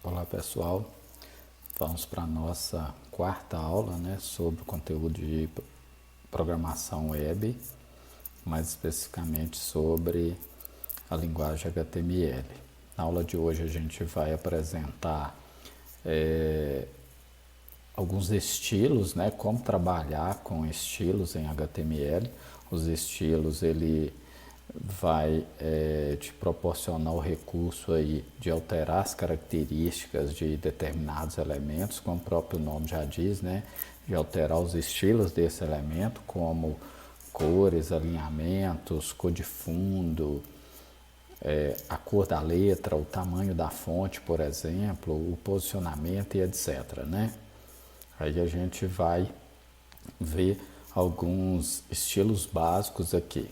Olá pessoal, vamos para a nossa quarta aula, sobre o conteúdo de programação web, mais especificamente sobre a linguagem HTML. Na aula de hoje a gente vai apresentar alguns estilos, como trabalhar com estilos em HTML. Os estilos ele vai te proporcionar o recurso aí de alterar as características de determinados elementos, como o próprio nome já diz, de alterar os estilos desse elemento, como cores, alinhamentos, cor de fundo, a cor da letra, o tamanho da fonte, por exemplo, o posicionamento e etc. Aí a gente vai ver alguns estilos básicos aqui,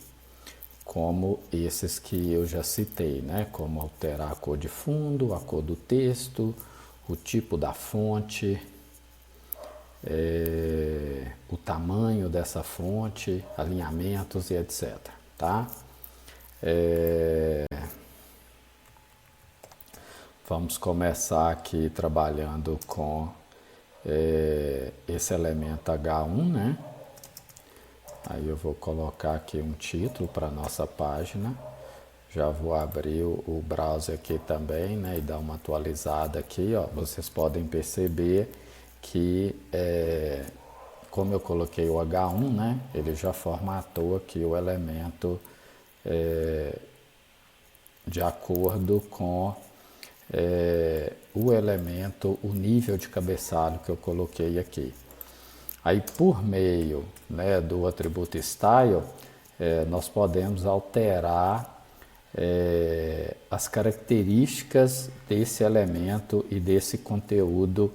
como esses que eu já citei, como alterar a cor de fundo, a cor do texto, o tipo da fonte, o tamanho dessa fonte, alinhamentos e etc. Tá? Vamos começar aqui trabalhando com esse elemento H1, Aí eu vou colocar aqui um título para a nossa página. Já vou abrir o browser aqui também, e dar uma atualizada aqui, ó. Vocês podem perceber que, como eu coloquei o H1, ele já formatou aqui o elemento de acordo com o elemento, o nível de cabeçalho que eu coloquei aqui. Aí, por meio do atributo style, nós podemos alterar as características desse elemento e desse conteúdo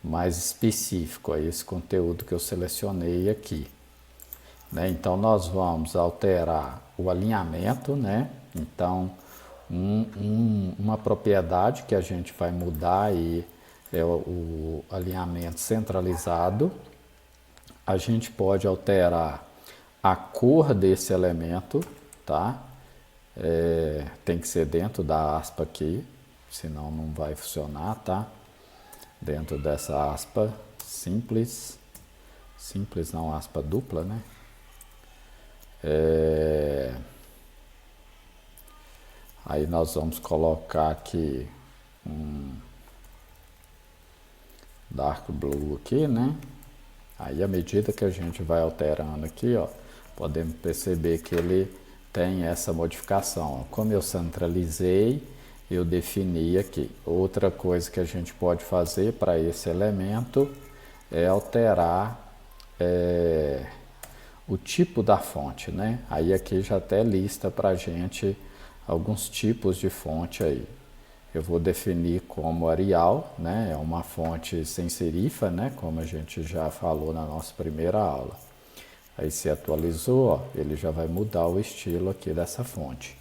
mais específico, esse conteúdo que eu selecionei aqui. Então, nós vamos alterar o alinhamento, Então, uma propriedade que a gente vai mudar aí é o alinhamento centralizado. A gente pode alterar a cor desse elemento, tá? Tem que ser dentro da aspa aqui, senão não vai funcionar, tá? Dentro dessa aspa simples não, aspa dupla, Aí nós vamos colocar aqui um dark blue aqui, Aí, à medida que a gente vai alterando aqui, ó, podemos perceber que ele tem essa modificação. Ó. Como eu centralizei, eu defini aqui. Outra coisa que a gente pode fazer para esse elemento é alterar o tipo da fonte, Aí aqui já até lista para a gente alguns tipos de fonte aí. Eu vou definir como Arial, é uma fonte sem serifa, como a gente já falou na nossa primeira aula. Aí se atualizou, ó, ele já vai mudar o estilo aqui dessa fonte.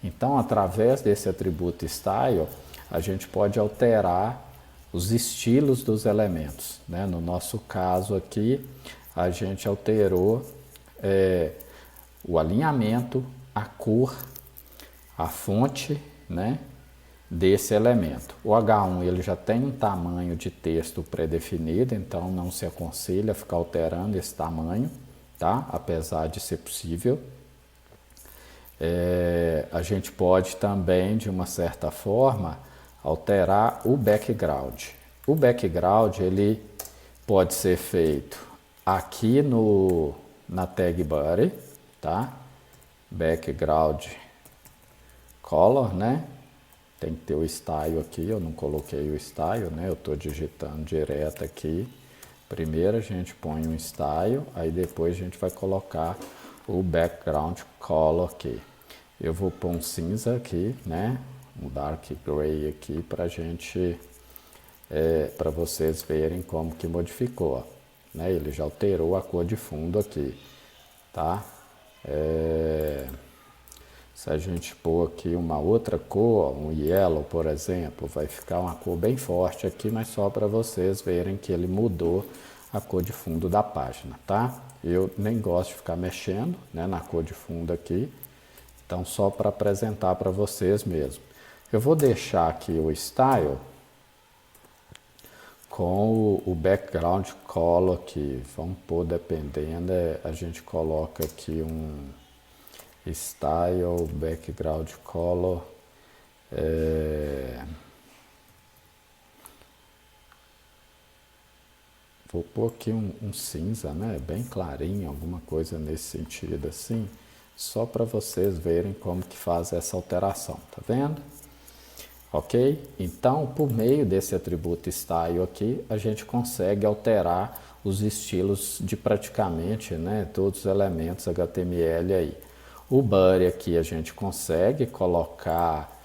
Então, através desse atributo style, a gente pode alterar os estilos dos elementos. No nosso caso aqui, a gente alterou o alinhamento, a cor, a fonte, desse elemento. O H1 ele já tem um tamanho de texto pré-definido, então não se aconselha ficar alterando esse tamanho, tá? Apesar de ser possível. A gente pode também, de uma certa forma, alterar o background. O background ele pode ser feito aqui na tag body, tá? Background color, Tem que ter o style aqui, eu não coloquei o style, eu estou digitando direto aqui. Primeiro a gente põe um style, aí depois a gente vai colocar o background color aqui. Eu vou pôr um cinza aqui, um dark gray aqui pra gente, para vocês verem como que modificou, Ele já alterou a cor de fundo aqui, tá? Se a gente pôr aqui uma outra cor, um yellow, por exemplo, vai ficar uma cor bem forte aqui, mas só para vocês verem que ele mudou a cor de fundo da página, tá? Eu nem gosto de ficar mexendo, na cor de fundo aqui, então só para apresentar para vocês mesmo. Eu vou deixar aqui o style com o background color aqui. Vamos pôr, dependendo, a gente coloca aqui um style background color. Vou pôr aqui um cinza, né? Bem clarinho, alguma coisa nesse sentido assim, só para vocês verem como que faz essa alteração, tá vendo? Ok? Então, por meio desse atributo style aqui, a gente consegue alterar os estilos de praticamente, né, todos os elementos HTML aí. O body aqui a gente consegue colocar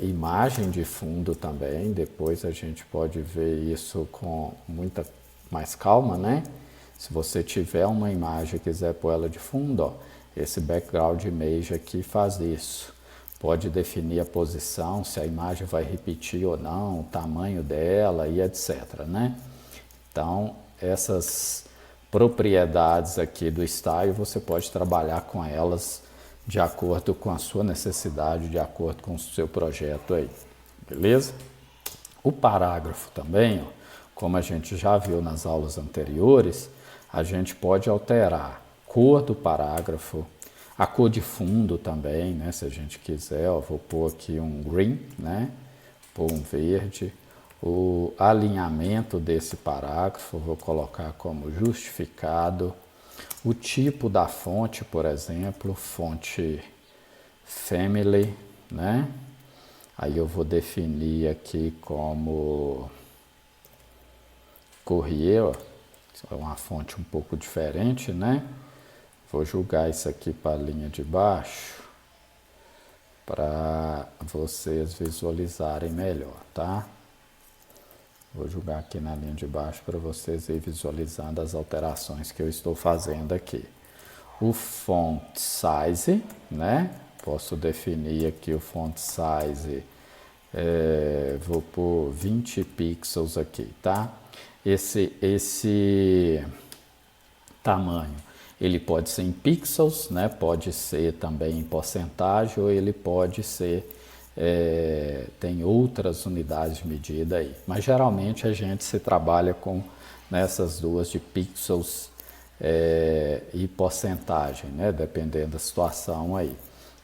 imagem de fundo também, depois a gente pode ver isso com muita mais calma, né? Se você tiver uma imagem e quiser pôr ela de fundo, ó, esse background image aqui faz isso. Pode definir a posição, se a imagem vai repetir ou não, o tamanho dela e etc, né? Então, essas propriedades aqui do style, você pode trabalhar com elas de acordo com a sua necessidade, de acordo com o seu projeto aí, beleza? O parágrafo também, ó, como a gente já viu nas aulas anteriores, a gente pode alterar a cor do parágrafo, a cor de fundo também, né? Se a gente quiser, ó, vou pôr aqui um green, né? Pôr um verde. O alinhamento desse parágrafo, vou colocar como justificado. O tipo da fonte, por exemplo, fonte family, né? Aí eu vou definir aqui como Courier, é uma fonte um pouco diferente, né? Vou jogar isso aqui para a linha de baixo, para vocês visualizarem melhor, tá? Vou jogar aqui na linha de baixo para vocês irem visualizando as alterações que eu estou fazendo aqui. O font size, né? Posso definir aqui o font size, vou pôr 20 pixels aqui, tá? Esse tamanho, ele pode ser em pixels, né? Pode ser também em porcentagem, ou ele pode ser, tem outras unidades de medida aí. Mas geralmente a gente se trabalha com nessas duas de pixels e porcentagem, né? Dependendo da situação aí.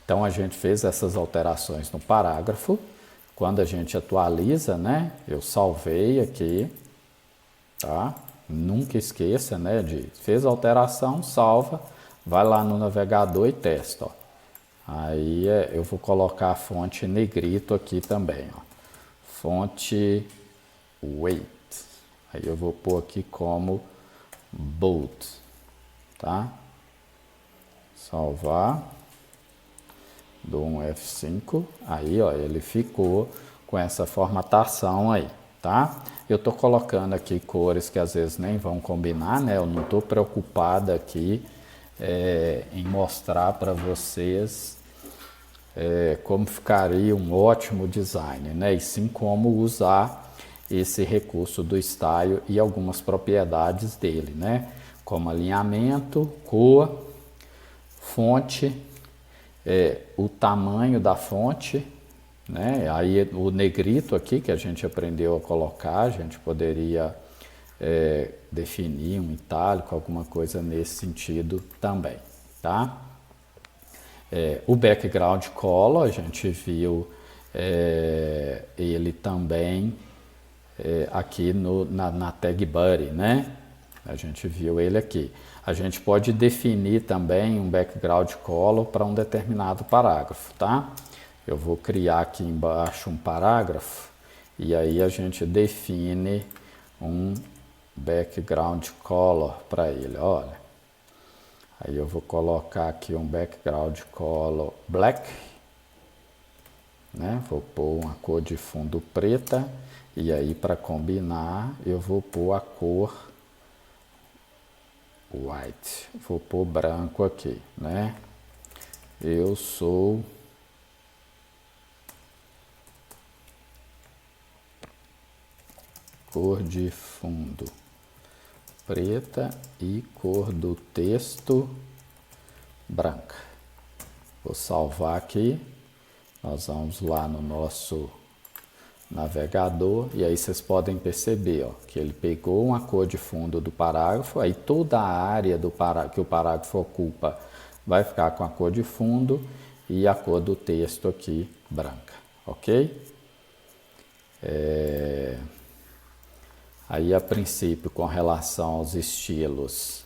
Então a gente fez essas alterações no parágrafo. Quando a gente atualiza, né? Eu salvei aqui, tá? Nunca esqueça, né? Fez a alteração, salva, vai lá no navegador e testa, ó. Aí eu vou colocar a fonte negrito aqui também, ó. Fonte weight. Aí eu vou pôr aqui como bold, tá? Salvar. Dou um F5, aí ó, ele ficou com essa formatação aí, tá? Eu tô colocando aqui cores que às vezes nem vão combinar, né? Eu não tô preocupado aqui em mostrar para vocês como ficaria um ótimo design, né? E sim como usar esse recurso do style e algumas propriedades dele, né? Como alinhamento, cor, fonte, o tamanho da fonte, né? Aí o negrito aqui que a gente aprendeu a colocar, a gente poderia definir um itálico, alguma coisa nesse sentido também, tá? O background color, a gente viu ele também aqui na tag body, né? A gente viu ele aqui. A gente pode definir também um background color para um determinado parágrafo, tá? Eu vou criar aqui embaixo um parágrafo e aí a gente define um background color para ele, olha. Aí eu vou colocar aqui um background color black, né? Vou pôr uma cor de fundo preta e aí para combinar eu vou pôr a cor white, vou pôr branco aqui, né? Eu sou cor de fundo preta e cor do texto branca. Vou salvar aqui. Nós vamos lá no nosso navegador, e aí vocês podem perceber, ó, que ele pegou uma cor de fundo do parágrafo, aí toda a área que o parágrafo ocupa vai ficar com a cor de fundo e a cor do texto aqui branca, ok? Aí, a princípio, com relação aos estilos,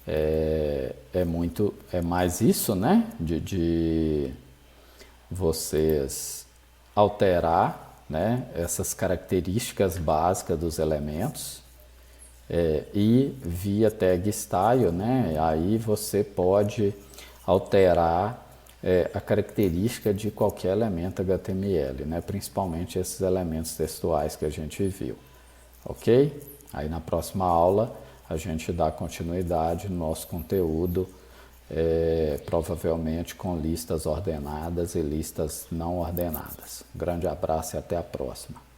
é mais isso, né? De vocês alterar, né, essas características básicas dos elementos, e via tag style, né, aí você pode alterar a característica de qualquer elemento HTML, né, principalmente esses elementos textuais que a gente viu, ok? Aí na próxima aula a gente dá continuidade no nosso conteúdo, provavelmente com listas ordenadas e listas não ordenadas. Um grande abraço e até a próxima.